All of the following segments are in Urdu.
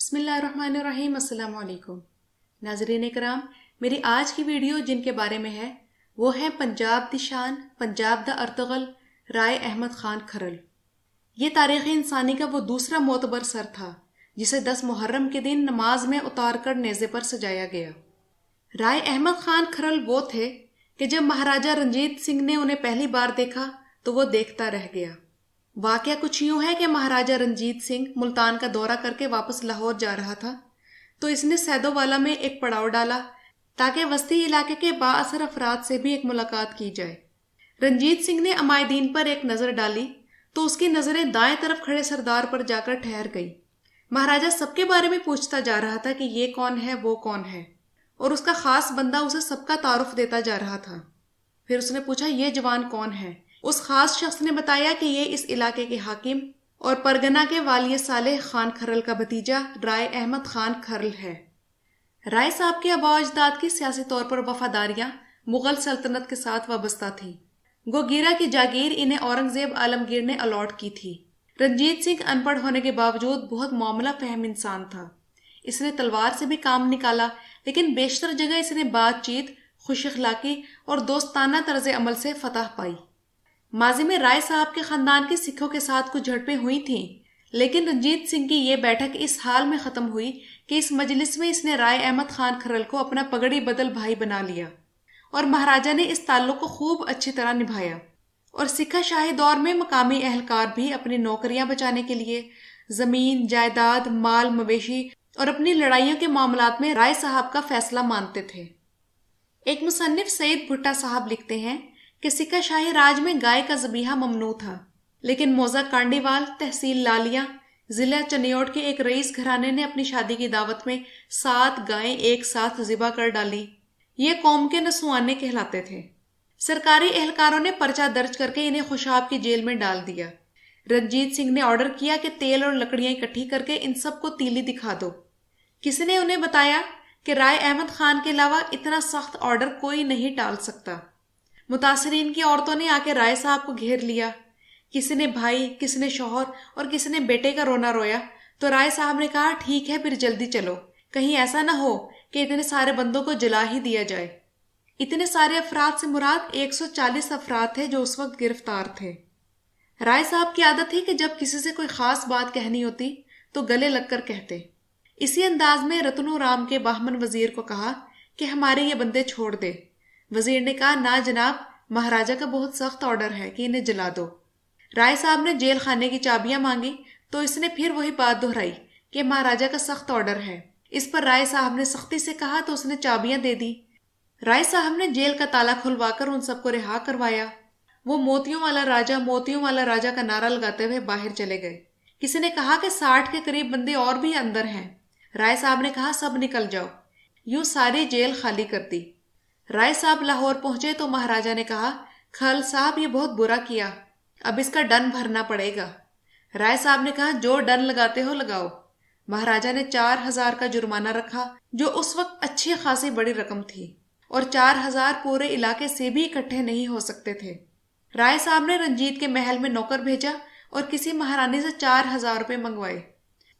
بسم اللہ الرحمن الرحیم۔ السلام علیکم ناظرین اکرام، میری آج کی ویڈیو جن کے بارے میں ہے وہ ہے پنجاب دی شان، پنجاب دا ارطغرل، رائے احمد خان کھرل۔ یہ تاریخ انسانی کا وہ دوسرا معتبر سر تھا جسے 10 محرم کے دن نماز میں اتار کر نیزے پر سجایا گیا۔ رائے احمد خان کھرل وہ تھے کہ جب مہاراجہ رنجیت سنگھ نے انہیں پہلی بار دیکھا تو وہ دیکھتا رہ گیا۔ واقعہ کچھ یوں ہے کہ مہاراجہ رنجیت سنگھ ملتان کا دورہ کر کے واپس لاہور جا رہا تھا تو اس نے سیدو والا میں ایک پڑاؤ ڈالا تاکہ وسطی علاقے کے با اثر افراد سے بھی ایک ملاقات کی جائے۔ رنجیت سنگھ نے عمائدین پر ایک نظر ڈالی تو اس کی نظریں دائیں طرف کھڑے سردار پر جا کر ٹھہر گئی۔ مہاراجہ سب کے بارے میں پوچھتا جا رہا تھا کہ یہ کون ہے، وہ کون ہے، اور اس کا خاص بندہ اسے سب کا تعارف دیتا جا رہا تھا۔ پھر اس نے پوچھا یہ جوان کون ہے؟ اس خاص شخص نے بتایا کہ یہ اس علاقے کے حاکم اور پرگنہ کے والی صالح خان کھرل کا بھتیجا رائے احمد خان کھرل ہے۔ رائے صاحب کے آباء و اجداد کی سیاسی طور پر وفاداریاں مغل سلطنت کے ساتھ وابستہ تھیں۔ گوگیرا کی جاگیر انہیں اورنگزیب عالمگیر نے الاٹ کی تھی۔ رنجیت سنگھ ان پڑھ ہونے کے باوجود بہت معاملہ فہم انسان تھا۔ اس نے تلوار سے بھی کام نکالا، لیکن بیشتر جگہ اس نے بات چیت، خوش اخلاقی اور دوستانہ طرز عمل سے فتح پائی۔ ماضی میں رائے صاحب کے خاندان کے سکھوں کے ساتھ کچھ جھڑپیں ہوئی تھیں، لیکن رنجیت سنگھ کی یہ بیٹھک اس حال میں ختم ہوئی کہ اس مجلس میں اس نے رائے احمد خان کھرل کو اپنا پگڑی بدل بھائی بنا لیا، اور مہاراجہ نے اس تعلق کو خوب اچھی طرح نبھایا۔ اور سکھا شاہی دور میں مقامی اہلکار بھی اپنی نوکریاں بچانے کے لیے زمین، جائیداد، مال مویشی اور اپنی لڑائیوں کے معاملات میں رائے صاحب کا فیصلہ مانتے تھے۔ ایک مصنف سعید بھٹا صاحب لکھتے ہیں کہ سکھا شاہی راج میں گائے کا ذبیحہ ممنوع تھا، لیکن موزہ کانڈیوال، تحصیل لالیاں، ضلع چنیوٹ کے ایک رئیس گھرانے نے اپنی شادی کی دعوت میں 7 گائیں ایک ساتھ ذبح کر ڈالی۔ یہ قوم کے نسوانے کہلاتے تھے۔ سرکاری اہلکاروں نے پرچہ درج کر کے انہیں خوشاب کی جیل میں ڈال دیا۔ رنجیت سنگھ نے آرڈر کیا کہ تیل اور لکڑیاں اکٹھی کر کے ان سب کو تیلی دکھا دو۔ کسی نے انہیں بتایا کہ رائے احمد خان کے علاوہ اتنا سخت آرڈر کوئی نہیں ٹال سکتا۔ متاثرین کی عورتوں نے آ کے رائے صاحب کو گھیر لیا۔ کسی نے بھائی، کسی نے شوہر اور کسی نے بیٹے کا رونا رویا تو رائے صاحب نے کہا ٹھیک ہے پھر جلدی چلو، کہیں ایسا نہ ہو کہ اتنے سارے بندوں کو جلا ہی دیا جائے۔ اتنے سارے افراد سے مراد 140 افراد تھے جو اس وقت گرفتار تھے۔ رائے صاحب کی عادت تھی کہ جب کسی سے کوئی خاص بات کہنی ہوتی تو گلے لگ کر کہتے۔ اسی انداز میں رتنو رام کے باہمن وزیر کو کہا کہ ہمارے یہ بندے چھوڑ دے۔ وزیر نے کہا نہ جناب، مہاراجہ کا بہت سخت آرڈر ہے کہ انہیں جلا دو۔ رائے صاحب نے جیل خانے کی چابیاں مانگی تو اس نے پھر وہی بات دہرائی کہ مہاراجہ کا سخت آرڈر ہے۔ اس پر رائے صاحب نے سختی سے کہا تو اس نے چابیاں دے دی۔ رائے صاحب نے جیل کا تالا کھلوا کر ان سب کو رہا کروایا۔ وہ موتیوں والا راجہ، موتیوں والا راجہ کا نعرہ لگاتے ہوئے باہر چلے گئے۔ کسی نے کہا کہ 60 کے قریب بندے اور بھی اندر ہیں۔ رائے صاحب نے کہا سب نکل جاؤ۔ یوں ساری جیل خالی کر دی۔ رائے صاحب لاہور پہنچے تو مہاراجہ نے کہا کھرل صاحب یہ بہت برا کیا، اب اس کا ڈن بھرنا پڑے گا۔ رائے صاحب نے کہا جو ڈن لگاتے ہو لگاؤ۔ مہاراجہ نے 4000 کا جرمانہ رکھا جو اس وقت اچھی خاصی بڑی رقم تھی، اور 4000 پورے علاقے سے بھی اکٹھے نہیں ہو سکتے تھے۔ رائے صاحب نے رنجیت کے محل میں نوکر بھیجا اور کسی مہارانی سے 4000 روپے منگوائے۔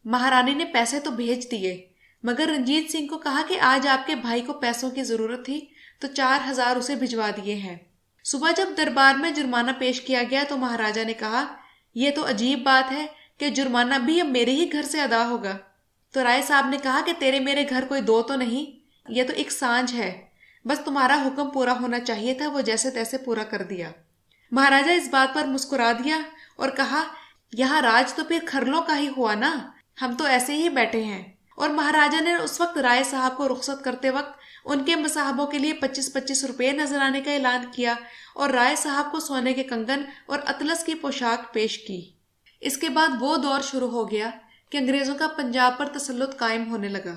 مہارانی نے پیسے تو بھیج دیے، مگر رنجیت سنگھ کو کہا کہ آج آپ کے بھائی کو پیسوں کی ضرورت تھی تو 4000 اسے بھجوا دیے ہیں۔ صبح جب دربار میں جرمانہ پیش کیا گیا تو مہاراجہ نے کہا یہ تو عجیب بات ہے کہ جرمانہ بھی اب میرے ہی گھر سے ادا ہوگا۔ تو رائے صاحب نے کہا کہ تیرے میرے گھر کوئی دو تو نہیں، یہ تو ایک سانجھ ہے، بس تمہارا حکم پورا ہونا چاہیے تھا، وہ جیسے تیسے پورا کر دیا۔ مہاراجہ اس بات پر مسکرا دیا اور کہا یہاں راج تو پھر کھرلوں کا ہی ہوا نا، ہم تو ایسے ہی بیٹھے ہیں۔ اور مہاراجہ نے اس وقت رائے صاحب کو رخصت کرتے وقت ان کے مصاحبوں کے لیے 25-25 روپے نذرانے کا اعلان کیا اور رائے صاحب کو سونے کے کنگن اور اطلس کی پوشاک پیش کی۔ اس کے بعد وہ دور شروع ہو گیا کہ انگریزوں کا پنجاب پر تسلط قائم ہونے لگا۔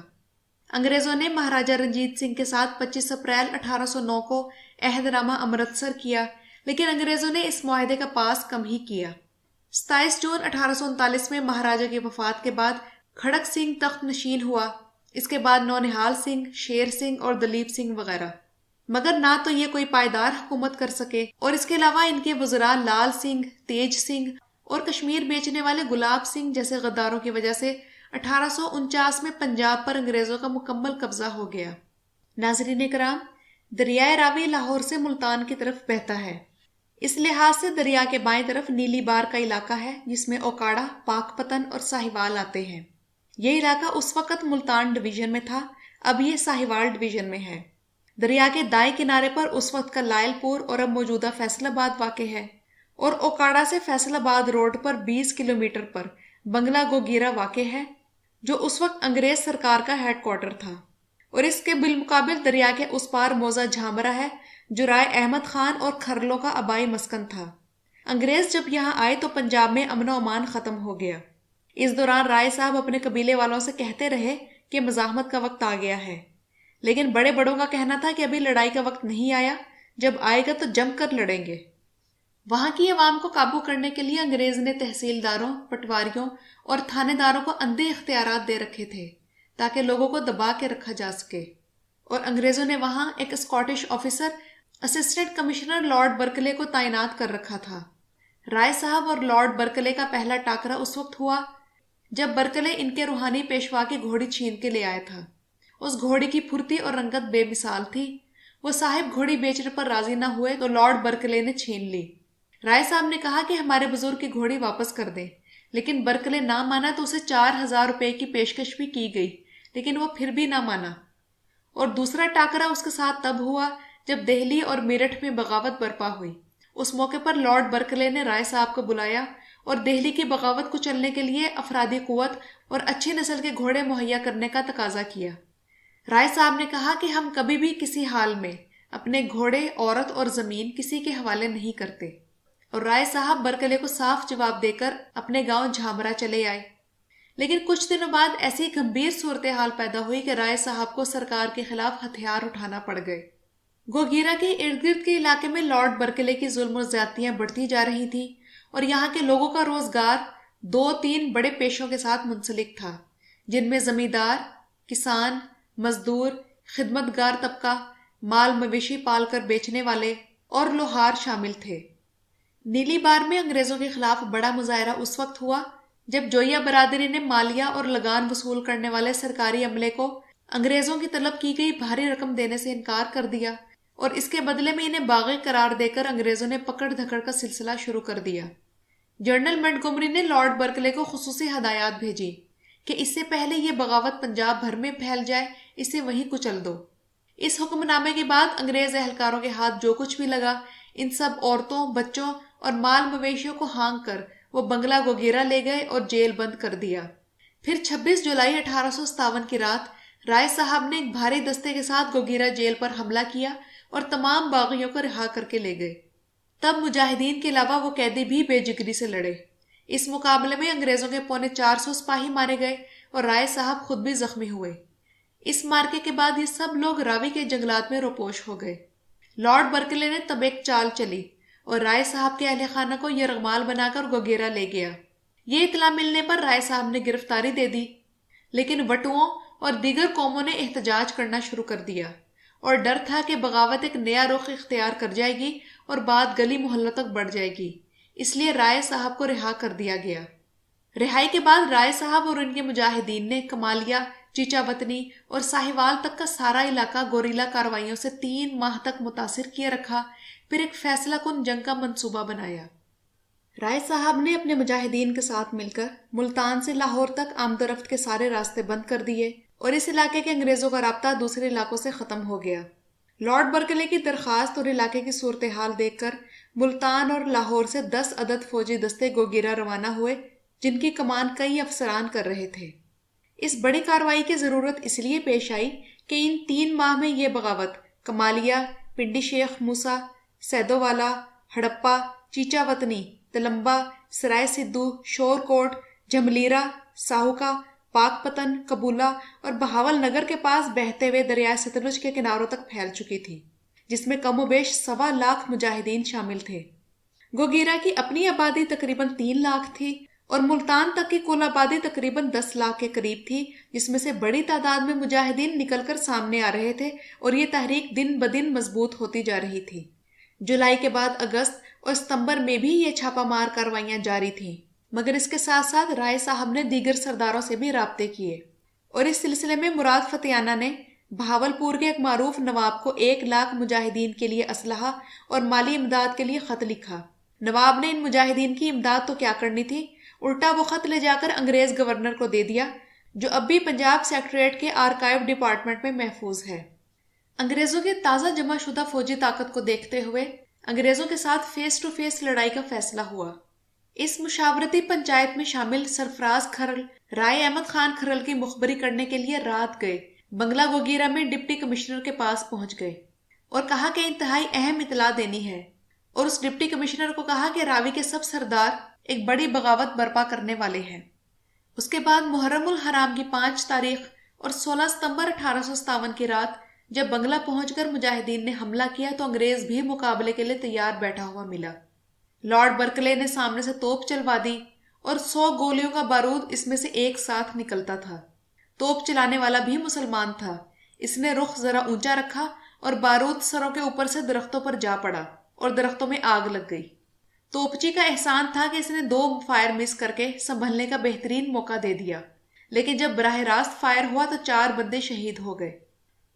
انگریزوں نے مہاراجہ رنجیت سنگھ کے ساتھ 25 اپریل 1809 کو عہد نامہ امرتسر کیا، لیکن انگریزوں نے اس معاہدے کا پاس کم ہی کیا۔ 27 جون 1839 میں مہاراجہ کی وفات کے بعد کھڑک سنگھ تخت نشین ہوا، اس کے بعد نونہال سنگھ، شیر سنگھ اور دلیپ سنگھ وغیرہ، مگر نہ تو یہ کوئی پائیدار حکومت کر سکے، اور اس کے علاوہ ان کے وزراء لال سنگھ، تیج سنگھ اور کشمیر بیچنے والے گلاب سنگھ جیسے غداروں کی وجہ سے 1849 میں پنجاب پر انگریزوں کا مکمل قبضہ ہو گیا۔ ناظرین کرام، دریائے راوی لاہور سے ملتان کی طرف بہتا ہے۔ اس لحاظ سے دریا کے بائیں طرف نیلی بار کا علاقہ ہے جس میں اوکاڑا، پاک پتن اور ساہیوال آتے ہیں۔ یہ علاقہ اس وقت ملتان ڈویژن میں تھا، اب یہ ساہیوال ڈویژن میں ہے۔ دریا کے دائیں کنارے پر اس وقت کا لائل پور اور اب موجودہ فیصل آباد واقع ہے، اور اوکاڑا سے فیصل آباد روڈ پر 20 کلومیٹر پر بنگلہ گوگیرا واقع ہے، جو اس وقت انگریز سرکار کا ہیڈ کوارٹر تھا، اور اس کے بالمقابل دریا کے اس پار موزہ جھامرا ہے جو رائے احمد خان اور کھرلوں کا آبائی مسکن تھا۔ انگریز جب یہاں آئے تو پنجاب میں امن و امان ختم ہو گیا۔ اس دوران رائے صاحب اپنے قبیلے والوں سے کہتے رہے کہ مزاحمت کا وقت آ گیا ہے، لیکن بڑے بڑوں کا کہنا تھا کہ ابھی لڑائی کا وقت نہیں آیا، جب آئے گا تو جم کر لڑیں گے۔ وہاں کی عوام کو قابو کرنے کے لیے انگریز نے تحصیلداروں، پٹواریوں اور تھانے داروں کو اندھے اختیارات دے رکھے تھے تاکہ لوگوں کو دبا کے رکھا جا سکے، اور انگریزوں نے وہاں ایک Scottish officer assistant commissioner lord Berkeley کو تعینات کر رکھا تھا۔ رائے صاحب اور لارڈ برکلے کا پہلا ٹاکرا اس وقت ہوا جب برکلے ان کے روحانی پیشوا کی گھوڑی چھین کے لے آیا تھا۔ اس گھوڑی کی پھرتی اور رنگت بے مثال تھی۔ وہ صاحب گھوڑی بیچنے پر راضی نہ ہوئے تو لارڈ برکلے نے چھین لی۔ رائے صاحب نے کہا کہ ہمارے بزرگ کی گھوڑی واپس کر دیں، لیکن برکلے نہ مانا تو اسے 4000 روپے کی پیشکش بھی کی گئی، لیکن وہ پھر بھی نہ مانا۔ اور دوسرا ٹاکرا اس کے ساتھ تب ہوا جب دہلی اور میرٹھ میں بغاوت برپا ہوئی۔ اس موقع پر لارڈ برکلے نے رائے صاحب کو بلایا اور دہلی کی بغاوت کو چلنے کے لیے افرادی قوت اور اچھی نسل کے گھوڑے مہیا کرنے کا تقاضا کیا۔ رائے صاحب نے کہا کہ ہم کبھی بھی کسی حال میں اپنے گھوڑے، عورت اور زمین کسی کے حوالے نہیں کرتے، اور رائے صاحب برکلے کو صاف جواب دے کر اپنے گاؤں جھامرا چلے آئے۔ لیکن کچھ دنوں بعد ایسی گمبھیر صورتحال پیدا ہوئی کہ رائے صاحب کو سرکار کے خلاف ہتھیار اٹھانا پڑ گئے۔ گوگیرا کے ارد گرد کے علاقے میں لارڈ برکلے کی ظلم و زیادتیاں بڑھتی جا رہی تھیں، اور یہاں کے لوگوں کا روزگار 2-3 بڑے پیشوں کے ساتھ منسلک تھا، جن میں زمیندار، کسان، مزدور، خدمت گار طبقہ، مال مویشی پال کر بیچنے والے اور لوہار شامل تھے۔ نیلی بار میں انگریزوں کے خلاف بڑا مظاہرہ اس وقت ہوا جب جویا برادری نے مالیہ اور لگان وصول کرنے والے سرکاری عملے کو انگریزوں کی طلب کی گئی بھاری رقم دینے سے انکار کر دیا، اور اس کے بدلے میں انہیں باغی قرار دے کر انگریزوں نے پکڑ دھکڑ کا سلسلہ شروع کر دیا۔ جنرل منٹگومری نے لارڈ برکلے کو خصوصی ہدایات بھیجی کہ اس سے پہلے یہ بغاوت پنجاب بھر میں پھیل جائے اسے وہیں کچل دو۔ اس حکم نامے کے بعد انگریز اہلکاروں کے ہاتھ جو کچھ بھی لگا، ان سب عورتوں، بچوں اور مال مویشیوں کو ہانک کر وہ بنگلہ گوگیرا لے گئے اور جیل بند کر دیا۔ پھر 26 جولائی 1857 کی رات رائے صاحب نے ایک بھاری دستے کے ساتھ گوگیرا جیل پر حملہ کیا اور تمام باغیوں کو رہا کر کے لے گئے۔ تب مجاہدین کے علاوہ وہ قیدی بھی بے جگری سے لڑے۔ اس مقابلے میں انگریزوں کے 450 سپاہی مارے گئے اور رائے صاحب خود بھی زخمی ہوئے۔ اس مارکے کے بعد یہ سب لوگ راوی کے جنگلات میں روپوش ہو گئے۔ لارڈ برکلے نے تب ایک چال چلی اور رائے صاحب کے اہل خانہ کو یرغمال بنا کر گوگیرا لے گیا۔ یہ اطلاع ملنے پر رائے صاحب نے گرفتاری دے دی، لیکن وٹوؤں اور دیگر قوموں نے احتجاج کرنا شروع کر دیا، اور ڈر تھا کہ بغاوت ایک نیا رخ اختیار کر جائے گی اور بات گلی محلوں تک بڑھ جائے گی، اس لیے رائے صاحب کو رہا کر دیا گیا۔ رہائی کے بعد رائے صاحب اور ان کے مجاہدین نے کمالیہ، چیچا وطنی اور ساہیوال تک کا سارا علاقہ گوریلا کارروائیوں سے 3 ماہ تک متاثر کیے رکھا، پھر ایک فیصلہ کن جنگ کا منصوبہ بنایا۔ رائے صاحب نے اپنے مجاہدین کے ساتھ مل کر ملتان سے لاہور تک آمد و رفت کے سارے راستے بند کر دیے، اور اس علاقے کے انگریزوں کا رابطہ دوسرے علاقوں سے ختم ہو گیا۔ لارڈ برکلے کی درخواست اور علاقے کی صورتحال دیکھ کر ملتان اور لاہور سے 10 عدد فوجی دستے گوگیرا روانہ ہوئے، جن کی کمان کئی افسران کر رہے تھے۔ اس بڑی کارروائی کی ضرورت اس لیے پیش آئی کہ ان 3 ماہ میں یہ بغاوت کمالیہ، پنڈی شیخ موسیٰ، سیدو والا، ہڑپا، چیچا وطنی، تلمبا، سرائے سدھو، شور کوٹ، جھملیرا، ساہوکا، پاک پتن، کبولہ اور بہاول نگر کے پاس بہتے ہوئے دریائے ستلج کے کناروں تک پھیل چکی تھی، جس میں کم و بیش 1.25 لاکھ مجاہدین شامل تھے۔ گوگیرا کی اپنی آبادی تقریباً 3 لاکھ تھی، اور ملتان تک کی کل آبادی تقریباً 10 لاکھ کے قریب تھی، جس میں سے بڑی تعداد میں مجاہدین نکل کر سامنے آ رہے تھے، اور یہ تحریک دن بدن مضبوط ہوتی جا رہی تھی۔ جولائی کے بعد اگست اور ستمبر میں بھی یہ چھاپہ مار کارروائیاں جاری تھیں۔ مگر اس کے ساتھ ساتھ رائے صاحب نے دیگر سرداروں سے بھی رابطے کیے، اور اس سلسلے میں مراد فتیانہ نے بہاولپور کے ایک معروف نواب کو 1,00,000 مجاہدین کے لیے اسلحہ اور مالی امداد کے لیے خط لکھا۔ نواب نے ان مجاہدین کی امداد تو کیا کرنی تھی، الٹا وہ خط لے جا کر انگریز گورنر کو دے دیا، جو اب بھی پنجاب سیکریٹریٹ کے آرکائیو ڈپارٹمنٹ میں محفوظ ہے۔ انگریزوں کے تازہ جمع شدہ فوجی طاقت کو دیکھتے ہوئے انگریزوں کے ساتھ فیس ٹو فیس لڑائی کا فیصلہ ہوا۔ اس مشاورتی پنچایت میں شامل سرفراز کھرل رائے احمد خان کھرل کی مخبری کرنے کے لیے رات گئے بنگلہ گوگیرا میں ڈپٹی کمشنر کے پاس پہنچ گئے اور کہا کہ انتہائی اہم اطلاع دینی ہے، اور اس ڈپٹی کمشنر کو کہا کہ راوی کے سب سردار ایک بڑی بغاوت برپا کرنے والے ہیں۔ اس کے بعد محرم الحرام کی 5 تاریخ اور 16 ستمبر 1857 کی رات جب بنگلہ پہنچ کر مجاہدین نے حملہ کیا تو انگریز بھی مقابلے کے لیے تیار بیٹھا ہوا ملا۔ لارڈ برکلے نے سامنے سے توپ چلوا دی اور 100 گولیوں کا بارود اس میں سے ایک ساتھ نکلتا تھا۔ توپ چلانے والا بھی مسلمان تھا۔ اس نے رخ ذرا اونچا رکھا اور بارود سروں کے اوپر سے درختوں پر جا پڑا اور درختوں میں آگ لگ گئی۔ توپچی کا احسان تھا کہ اس نے 2 فائر مس کر کے سنبھلنے کا بہترین موقع دے دیا، لیکن جب براہ راست فائر ہوا تو 4 بندے شہید ہو گئے۔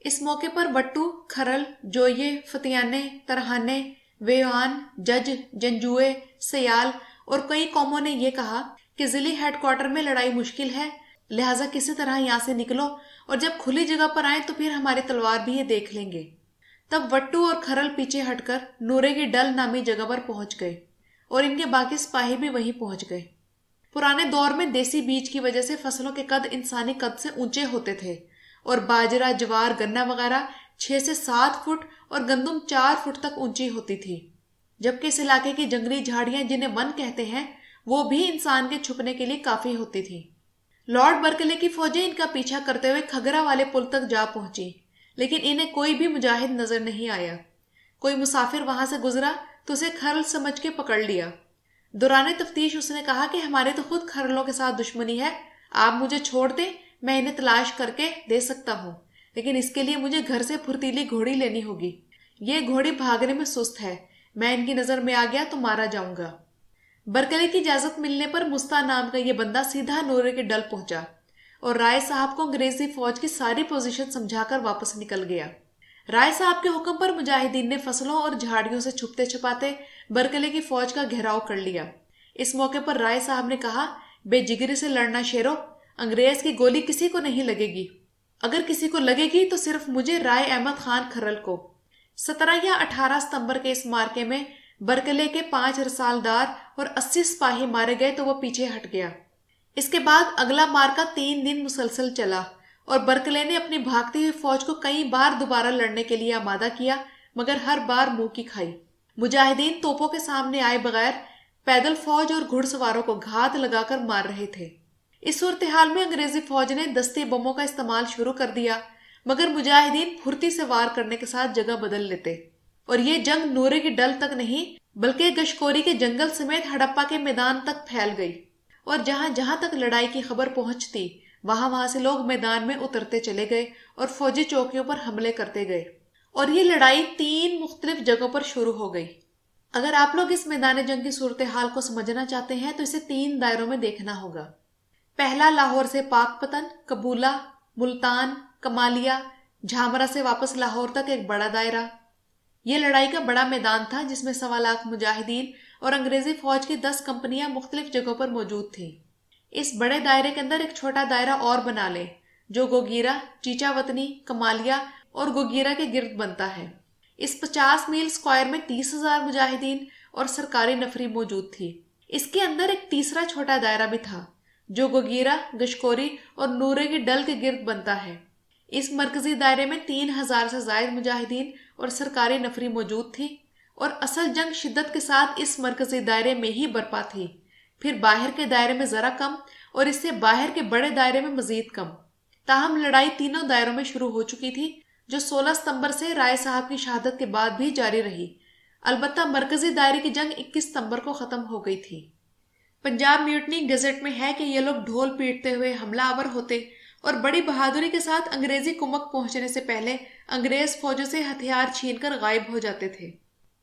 اس موقع پر وٹو، کھرل، جوئیے، فتیانے، ترہانے، ویوان، جج، جنجوئے، سیال اور کئی قوموں نے یہ کہا کہ ضلعی ہیڈ کوارٹر میں لڑائی مشکل ہے، لہٰذا کسی طرح یہاں سے نکلو اور جب کھلی جگہ پر آئیں تو پھر ہماری تلوار بھی یہ دیکھ لیں گے۔ تب وٹو اور کھرل پیچھے ہٹ کر نورے کی ڈل نامی جگہ پر پہنچ گئے اور ان کے باقی سپاہی بھی وہیں پہنچ گئے۔ پرانے دور میں دیسی بیج کی وجہ سے فصلوں کے قد انسانی قد سے اونچے ہوتے تھے اور باجرہ، جوار، گنا وغیرہ 6 سے 7 فٹ اور گندم 4 فٹ تک اونچی ہوتی تھی، جبکہ اس علاقے کی جنگلی جھاڑیاں جنہیں ون کہتے ہیں وہ بھی انسان کے چھپنے کے لیے کافی ہوتی تھی۔ لارڈ برکلے کی فوجیں ان کا پیچھا کرتے ہوئے کھگرا والے پل تک جا پہنچی، لیکن انہیں کوئی بھی مجاہد نظر نہیں آیا۔ کوئی مسافر وہاں سے گزرا تو اسے کھرل سمجھ کے پکڑ لیا۔ دوران تفتیش اس نے کہا کہ ہمارے تو خود کھرلوں کے ساتھ دشمنی ہے، آپ مجھے چھوڑ دیں، میں انہیں تلاش کر کے دے سکتا ہوں، لیکن اس کے لیے مجھے گھر سے پھرتیلی گھوڑی لینی ہوگی۔ یہ گھوڑی بھاگنے میں سست ہے، میں ان کی نظر میں آ گیا تو مارا جاؤں گا۔ برکلے کی اجازت ملنے پر مستا نام کا یہ بندہ سیدھا نورے کے ڈل پہنچا اور رائے صاحب کو انگریزی فوج کی ساری پوزیشن سمجھا کر واپس نکل گیا۔ رائے صاحب کے حکم پر مجاہدین نے فصلوں اور جھاڑیوں سے چھپتے چھپاتے برکلے کی فوج کا گھیراؤ کر لیا۔ اس موقع پر رائے صاحب نے کہا، بے جگری سے لڑنا شیرو، انگریز کی گولی کسی کو نہیں لگے گی، اگر کسی کو لگے گی تو صرف مجھے رائے احمد خان کھرل کو۔ 17 یا 18 ستمبر کے اس مارکے میں برکلے کے 5 رسالدار اور 80 سپاہی مارے گئے تو وہ پیچھے ہٹ گیا۔ اس کے بعد اگلا مارکا 3 دن مسلسل چلا اور برکلے نے اپنی بھاگتی ہوئی فوج کو کئی بار دوبارہ لڑنے کے لیے آمادہ کیا، مگر ہر بار منہ کی کھائی۔ مجاہدین توپوں کے سامنے آئے بغیر پیدل فوج اور گھڑ سواروں کو گھات لگا کر مار رہے تھے۔ اس صورتحال میں انگریزی فوج نے دستی بموں کا استعمال شروع کر دیا، مگر مجاہدین پھرتی سے وار کرنے کے ساتھ جگہ بدل لیتے، اور یہ جنگ نورے کی ڈل تک نہیں بلکہ گشکوری کے جنگل سمیت ہڑپا کے میدان تک پھیل گئی، اور جہاں جہاں تک لڑائی کی خبر پہنچتی وہاں سے لوگ میدان میں اترتے چلے گئے اور فوجی چوکیوں پر حملے کرتے گئے، اور یہ لڑائی 3 مختلف جگہوں پر شروع ہو گئی۔ اگر آپ لوگ اس میدان جنگ کی صورتحال کو سمجھنا چاہتے ہیں تو اسے 3 دائروں میں دیکھنا ہوگا۔ پہلا لاہور سے پاک پتن، کبولہ، ملتان، کمالیہ، جھامرا سے واپس لاہور تک ایک بڑا دائرہ۔ یہ لڑائی کا بڑا میدان تھا جس میں 1.25 مجاہدین اور انگریزی فوج کی 10 کمپنیاں مختلف جگہوں پر موجود تھیں۔ اس بڑے دائرے کے اندر ایک چھوٹا دائرہ اور بنا لیں جو گوگیرا، چیچا وطنی، کمالیہ اور گوگیرا کے گرد بنتا ہے۔ اس 50 میل اسکوائر میں 30,000 مجاہدین اور سرکاری نفری موجود تھی۔ اس کے اندر ایک تیسرا چھوٹا دائرہ بھی تھا جو گوگیرا، گشکوری اور نورے کی ڈل کے گرد بنتا ہے۔ اس مرکزی دائرے میں 3,000 سے زائد مجاہدین اور سرکاری نفری موجود تھی، اور اصل جنگ شدت کے ساتھ اس مرکزی دائرے میں ہی برپا تھی، پھر باہر کے دائرے میں ذرا کم اور اس سے باہر کے بڑے دائرے میں مزید کم۔ تاہم لڑائی تینوں دائروں میں شروع ہو چکی تھی جو 16 ستمبر سے رائے صاحب کی شہادت کے بعد بھی جاری رہی، البتہ مرکزی دائرے کی جنگ 21 ستمبر کو ختم ہو گئی تھی۔ پنجاب میوٹنی گزٹ میں ہے کہ یہ لوگ ڈھول پیٹتے ہوئے حملہ آور ہوتے اور بڑی بہادری کے ساتھ انگریزی کمک پہنچنے سے پہلے انگریز فوجوں سے ہتھیار چھین کر غائب ہو جاتے تھے۔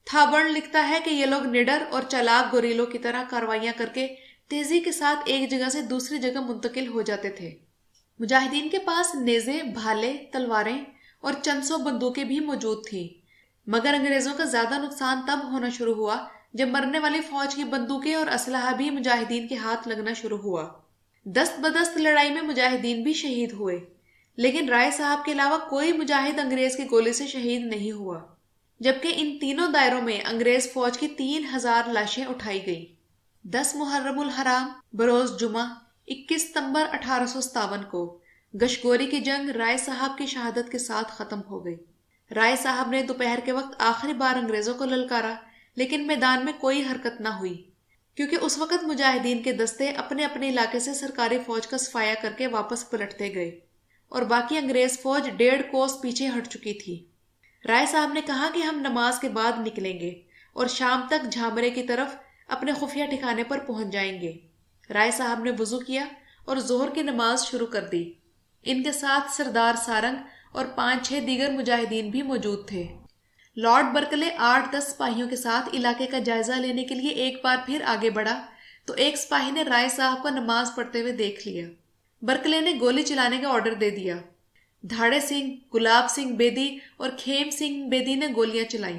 تھابرن لکھتا ہے کہ یہ لوگ نڈر اور چالاک گوریلوں کی طرح کاروائیاں کر کے تیزی کے ساتھ ایک جگہ سے دوسری جگہ منتقل ہو جاتے تھے۔ مجاہدین کے پاس نیزے، بھالے، تلواریں اور چند سو بندوقیں بھی موجود تھیں، مگر انگریزوں کا زیادہ نقصان تب ہونا شروع ہوا جب مرنے والی فوج کی بندوقیں اور اسلحہ بھی مجاہدین کے ہاتھ لگنا شروع ہوا۔ دست بدست لڑائی میں مجاہدین بھی شہید ہوئے، لیکن رائے صاحب کے علاوہ کوئی مجاہد انگریز کی گولی سے شہید نہیں ہوا، جبکہ ان تینوں دائروں میں انگریز فوج کی 3000 لاشیں اٹھائی گئی۔ 10 محرم الحرام بروز جمعہ 21 ستمبر 1857 کو گشگوری کی جنگ رائے صاحب کی شہادت کے ساتھ ختم ہو گئی۔ رائے صاحب نے دوپہر کے وقت آخری بار انگریزوں کو للکارا، لیکن میدان میں کوئی حرکت نہ ہوئی، کیونکہ اس وقت مجاہدین کے دستے اپنے اپنے علاقے سے سرکاری فوج کا صفایا کر کے واپس پلٹتے گئے اور باقی انگریز فوج 1.5 کوس پیچھے ہٹ چکی تھی۔ رائے صاحب نے کہا کہ ہم نماز کے بعد نکلیں گے اور شام تک جھامرے کی طرف اپنے خفیہ ٹھکانے پر پہنچ جائیں گے۔ رائے صاحب نے وضو کیا اور ظہر کی نماز شروع کر دی۔ ان کے ساتھ سردار سارنگ اور 5-6 دیگر مجاہدین بھی موجود تھے۔ لارڈ برکلے 8-10 سپاہیوں کے ساتھ علاقے کا جائزہ لینے کے لیے ایک بار پھر آگے بڑھا تو ایک سپاہی نے رائے صاحب کو نماز پڑھتے ہوئے دیکھ لیا۔ برکلے نے گولی چلانے کا آرڈر دے دیا۔ دھاڑے سنگھ، گلاب سنگھ بیدی اور کھیم سنگھ بیدی نے گولیاں چلائیں۔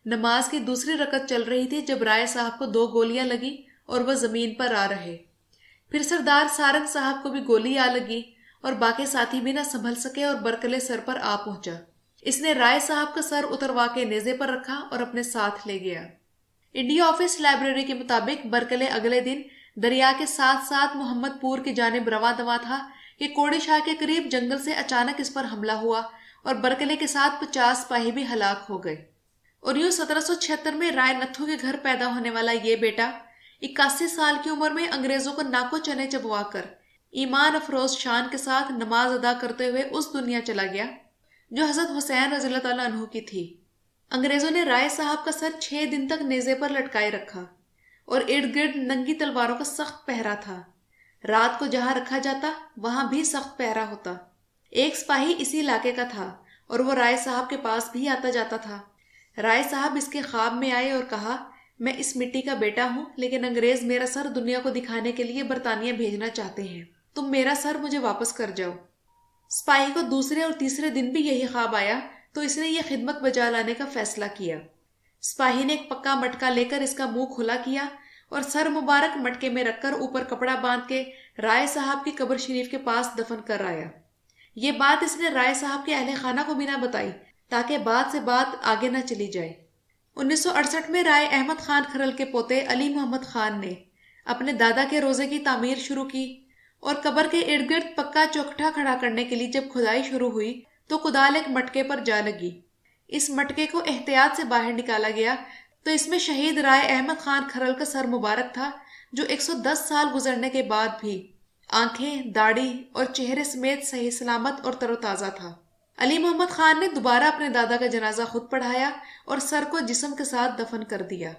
نماز کی دوسری رکعت چل رہی تھی جب رائے صاحب کو 2 گولیاں لگیں اور وہ زمین پر آ رہے۔ پھر سردار سارنگ صاحب کو بھی گولی آ لگی اور باقی ساتھی بھی نہ سنبھل سکے اور برکلے سر پر آ پہنچا۔ اس نے رائے صاحب کا سر اتروا کے نیزے پر رکھا اور اپنے ساتھ لے گیا۔ انڈیا آفس لائبریری کے مطابق برکلے اگلے دن دریا کے ساتھ ساتھ محمد پور کی جانب رواں دواں تھا کہ کوڑی شاہ کے قریب جنگل سے اچانک اس پر حملہ ہوا اور برکلے کے ساتھ 50 سپاہی بھی ہلاک ہو گئے۔ اور یوں 1776 میں رائے نتھو کے گھر پیدا ہونے والا یہ بیٹا 81 سال کی عمر میں انگریزوں کو ناکو چنے چبوا کر ایمان افروز شان کے ساتھ نماز ادا کرتے ہوئے اس دنیا چلا گیا جو حضرت حسین رضی اللہ تعالیٰ عنہ کی تھی۔ انگریزوں نے رائے صاحب کا سر 6 دن تک نیزے پر لٹکائے رکھا اور ارد گرد ننگی تلواروں کا سخت پہرا تھا۔ رات کو جہاں رکھا جاتا وہاں بھی سخت پہرا ہوتا۔ ایک سپاہی اسی علاقے کا تھا اور وہ رائے صاحب کے پاس بھی آتا جاتا تھا۔ رائے صاحب اس کے خواب میں آئے اور کہا، میں اس مٹی کا بیٹا ہوں، لیکن انگریز میرا سر دنیا کو دکھانے کے لیے برطانیہ بھیجنا چاہتے ہیں، تم میرا سر مجھے واپس کر جاؤ۔ سپاہی کو دوسرے اور تیسرے دن بھی یہی خواب آیا تو اس نے یہ خدمت بجا لانے کا فیصلہ کیا۔ سپاہی نے ایک پکا مٹکا لے کر اس کا منہ کھلا کیا اور سر مبارک مٹکے میں رکھ کر اوپر کپڑا باندھ کے رائے صاحب کی قبر شریف کے پاس دفن کر آیا۔ یہ بات اس نے رائے صاحب کے اہل خانہ کو بھی نہ بتائی تاکہ بات سے بات آگے نہ چلی جائے۔ 1968 میں رائے احمد خان کھرل کے پوتے علی محمد خان نے اپنے دادا کے روزے کی تعمیر شروع کی اور قبر کے ارد گرد پکا چوکھٹا کھڑا کرنے کے لیے جب کھدائی شروع ہوئی تو کدال ایک مٹکے پر جا لگی۔ اس مٹکے کو احتیاط سے باہر نکالا گیا تو اس میں شہید رائے احمد خان کھرل کا سر مبارک تھا جو 110 سال گزرنے کے بعد بھی آنکھیں، داڑھی اور چہرے سمیت صحیح سلامت اور تر و تازہ تھا۔ علی محمد خان نے دوبارہ اپنے دادا کا جنازہ خود پڑھایا اور سر کو جسم کے ساتھ دفن کر دیا،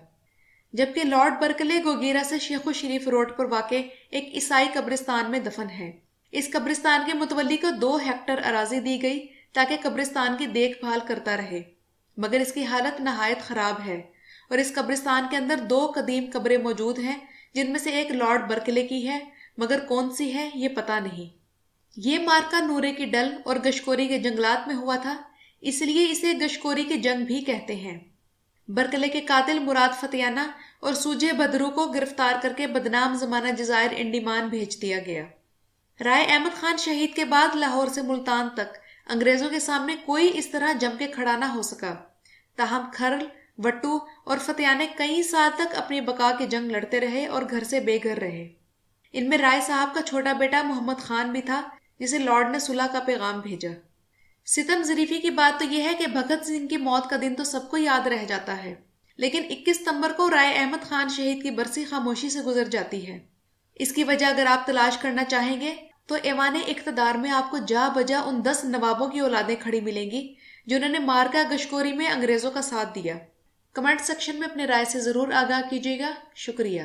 جبکہ لارڈ برکلے گوگیرا سے شیخو شریف روڈ پر واقع ایک عیسائی قبرستان میں دفن ہے۔ اس قبرستان کے متولی کو 2 ہیکٹر اراضی دی گئی تاکہ قبرستان کی دیکھ بھال کرتا رہے، مگر اس کی حالت نہایت خراب ہے اور اس قبرستان کے اندر 2 قدیم قبریں موجود ہیں جن میں سے ایک لارڈ برکلے کی ہے، مگر کون سی ہے یہ پتہ نہیں۔ یہ مارکا نورے کی ڈل اور گشکوری کے جنگلات میں ہوا تھا، اس لیے اسے گشکوری کی جنگ بھی کہتے ہیں۔ برکلے کے قاتل مراد فتیانہ اور سوجے بدرو کو گرفتار کر کے بدنام زمانہ جزائر انڈیمان بھیج دیا گیا۔ رائے احمد خان شہید کے بعد لاہور سے ملتان تک انگریزوں کے سامنے کوئی اس طرح جم کے کھڑا نہ ہو سکا، تاہم کھرل، وٹو اور فتیانے کئی سال تک اپنی بقا کی جنگ لڑتے رہے اور گھر سے بے گھر رہے۔ ان میں رائے صاحب کا چھوٹا بیٹا محمد خان بھی تھا جسے لارڈ نے صلح کا پیغام بھیجا۔ ستم ظریفی کی بات تو یہ ہے کہ بھگت سنگھ کی موت کا دن تو سب کو یاد رہ جاتا ہے، لیکن 21 ستمبر کو رائے احمد خان شہید کی برسی خاموشی سے گزر جاتی ہے۔ اس کی وجہ اگر آپ تلاش کرنا چاہیں گے تو ایوان اقتدار میں آپ کو جا بجا ان 10 نوابوں کی اولادیں کھڑی ملیں گی جنہوں نے مارکا گشکوری میں انگریزوں کا ساتھ دیا۔ کمنٹ سیکشن میں اپنے رائے سے ضرور آگاہ کیجیے گا۔ شکریہ۔